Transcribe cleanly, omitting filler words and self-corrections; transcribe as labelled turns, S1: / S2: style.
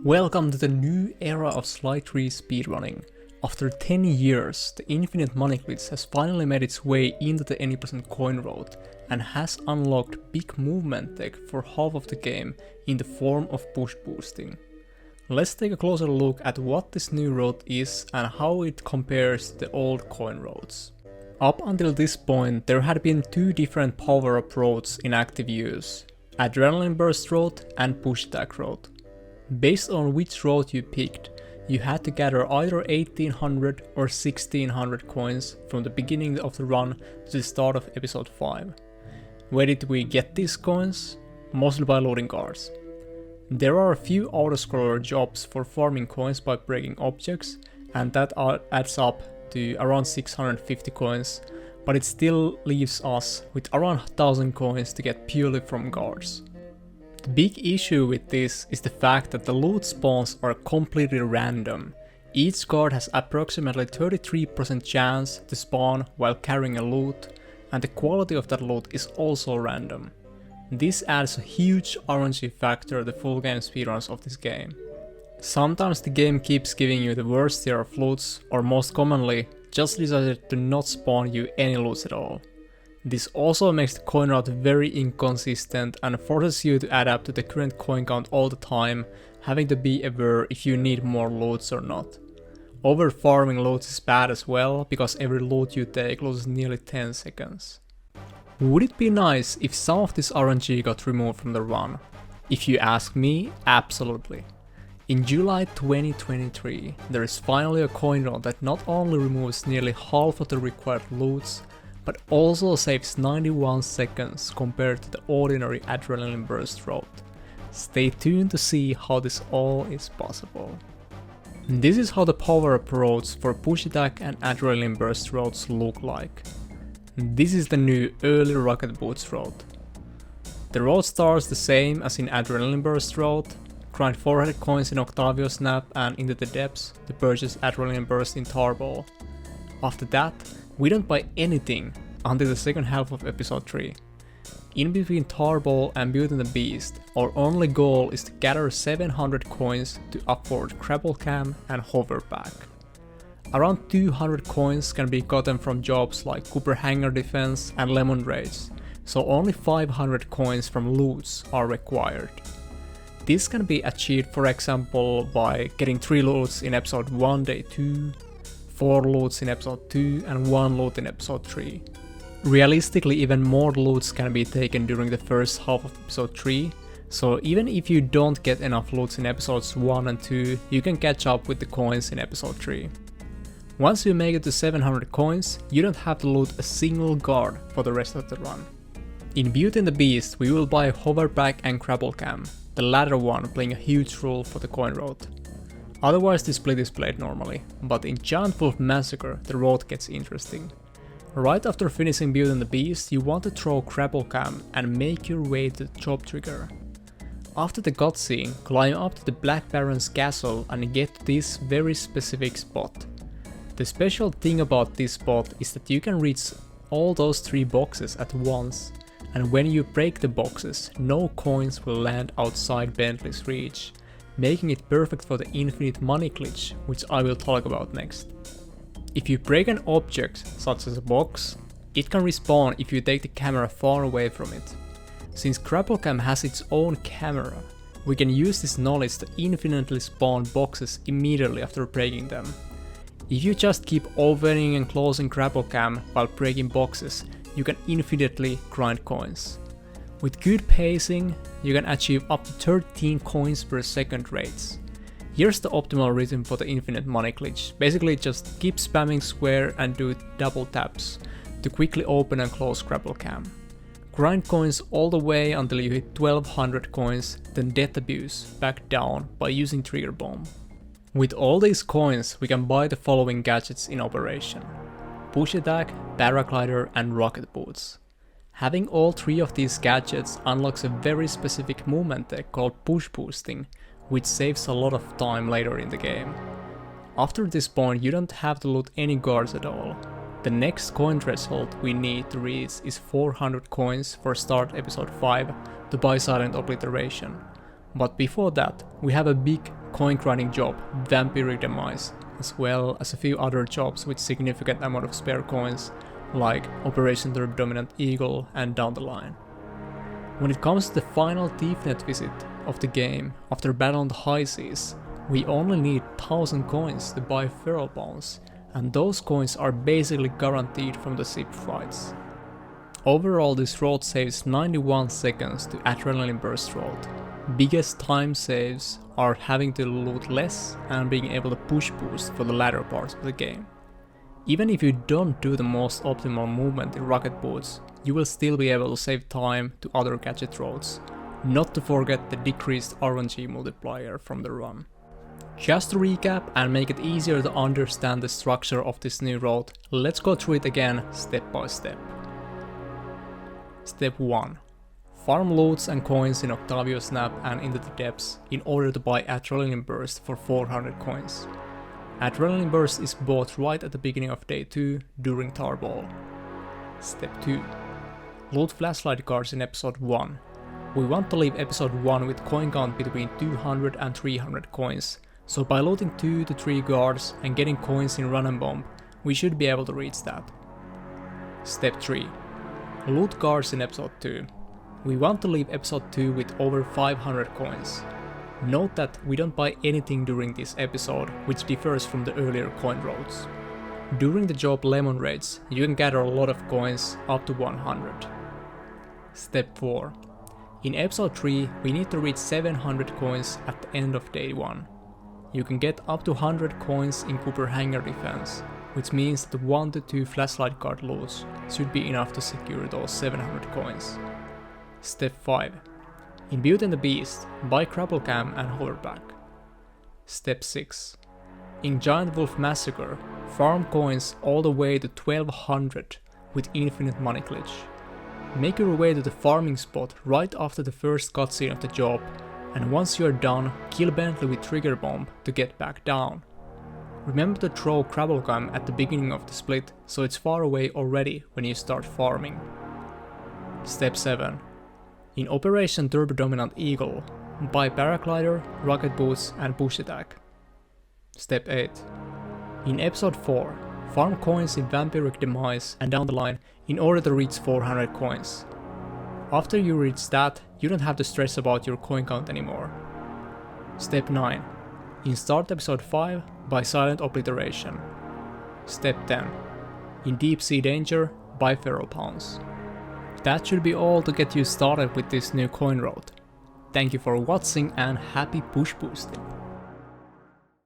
S1: Welcome to the new era of Slide 3 speedrunning. After 10 years, the Infinite Money Glitch has finally made its way into the any percent coin road and has unlocked big movement tech for half of the game in the form of push boosting. Let's take a closer look at what this new road is and how it compares to the old coin roads. Up until this point, there had been two different power-up roads in active use: Adrenaline Burst road and Push Attack road. Based on which road you picked, you had to gather either 1800 or 1600 coins from the beginning of the run to the start of episode 5. Where did we get these coins? Mostly by looting cards. There are a few autoscroller jobs for farming coins by breaking objects, and that adds up to around 650 coins, but it still leaves us with around 1000 coins to get purely from guards. The big issue with this is the fact that the loot spawns are completely random. Each guard has approximately 33% chance to spawn while carrying a loot, and the quality of that loot is also random. This adds a huge RNG factor to the full game speedruns of this game. Sometimes the game keeps giving you the worst tier of loots, or most commonly, just decided to not spawn you any loots at all. This also makes the coin route very inconsistent and forces you to adapt to the current coin count all the time, having to be aware if you need more loots or not. Over farming loots is bad as well, because every loot you take loses nearly 10 seconds. Would it be nice if some of this RNG got removed from the run? If you ask me, absolutely. In July 2023, there is finally a coin route that not only removes nearly half of the required loots, but also saves 91 seconds compared to the ordinary Adrenaline Burst route. Stay tuned to see how this all is possible. This is how the power-up roads for Push Attack and Adrenaline Burst roads look like. This is the new early Rocket Boots route. The road starts the same as in Adrenaline Burst route. Grind 400 coins in Octavio Snap and Into the Depths to purchase Adrenaline Burst in Tarball. After that, we don't buy anything until the second half of episode 3. In between Tarball and Beauty and the Beast, our only goal is to gather 700 coins to afford Crabble Cam and Hoverback. Around 200 coins can be gotten from jobs like Cooper Hangar Defense and Lemon Raids, so only 500 coins from loots are required. This can be achieved, for example, by getting 3 loots in episode 1 day 2, 4 loots in episode 2 and 1 loot in episode 3. Realistically, even more loots can be taken during the first half of episode 3, so even if you don't get enough loots in episodes 1 and 2, you can catch up with the coins in episode 3. Once you make it to 700 coins, you don't have to loot a single guard for the rest of the run. In Beauty and the Beast, we will buy Hoverback and Crabble Cam, the latter one playing a huge role for the coin road. Otherwise the split is played normally, but in Giant Wolf Massacre the road gets interesting. Right after finishing Beauty and the Beast, you want to throw Crabble Cam and make your way to the Job Trigger. After the cutscene, climb up to the Black Baron's castle and get to this very specific spot. The special thing about this spot is that you can reach all those 3 boxes at once, and when you break the boxes, no coins will land outside Bentley's reach, making it perfect for the Infinite Money Glitch, which I will talk about next. If you break an object, such as a box, it can respawn if you take the camera far away from it. Since Crapplecam has its own camera, we can use this knowledge to infinitely spawn boxes immediately after breaking them. If you just keep opening and closing Crapplecam while breaking boxes, you can infinitely grind coins. With good pacing, you can achieve up to 13 coins per second rates. Here's the optimal rhythm for the Infinite Money Glitch. Basically just keep spamming square and do double taps to quickly open and close Crabble Cam. Grind coins all the way until you hit 1200 coins, then Death Abuse back down by using Trigger Bomb. With all these coins, we can buy the following gadgets in operation: Push Attack, Paraglider and Rocket Boots. Having all 3 of these gadgets unlocks a very specific movement tech called Push Boosting, which saves a lot of time later in the game. After this point, you don't have to loot any guards at all. The next coin threshold we need to reach is 400 coins for start episode 5 to buy Silent Obliteration. But before that, we have a big coin grinding job, Vampiric Demise, as well as a few other jobs with significant amount of spare coins, like Operation Turbo Dominant Eagle and down the line. When it comes to the final Deepnet visit of the game after Battle on the High Seas, we only need 1000 coins to buy Feral Bones, and those coins are basically guaranteed from the ship fights. Overall, this road saves 91 seconds to Adrenaline Burst road. Biggest time saves are having to loot less and being able to push boost for the latter parts of the game. Even if you don't do the most optimal movement in rocket boots, you will still be able to save time to other gadget roads, not to forget the decreased RNG multiplier from the run. Just to recap and make it easier to understand the structure of this new road, let's go through it again step by step. Step 1. Farm loots and coins in Octavio Snap and Into the Depths in order to buy Adrenaline Burst for 400 coins. Adrenaline Burst is bought right at the beginning of day 2 during Tarball. Step 2. Loot flashlight cards in episode 1. We want to leave episode 1 with coin count between 200 and 300 coins, so by looting 2 to 3 guards and getting coins in Run and Bomb, we should be able to reach that. Step 3. Loot guards in episode 2. We want to leave episode 2 with over 500 coins. Note that we don't buy anything during this episode, which differs from the earlier coin roads. During the job Lemon Raids, you can gather a lot of coins, up to 100. Step 4. In episode 3, we need to reach 700 coins at the end of day 1. You can get up to 100 coins in Cooper Hangar Defense, which means that 1 to 2 flashlight card loots should be enough to secure those 700 coins. Step 5. In Beauty and the Beast, buy Grapple Cam and Hoverback. Step 6. In Giant Wolf Massacre, farm coins all the way to 1200 with infinite money glitch. Make your way to the farming spot right after the first cutscene of the job, and once you are done, kill Bentley with Trigger Bomb to get back down. Remember to throw Grapple Cam at the beginning of the split, so it's far away already when you start farming. Step 7. In Operation Turbo Dominant Eagle, buy Paraglider, Rocket Boots and Push Attack. Step 8. In episode 4, farm coins in Vampiric Demise and down the line in order to reach 400 coins. After you reach that, you don't have to stress about your coin count anymore. Step 9. In Start episode 5, buy Silent Obliteration. Step 10. In Deep Sea Danger, buy Feral Pounds. That should be all to get you started with this new coin road. Thank you for watching and happy push boosting!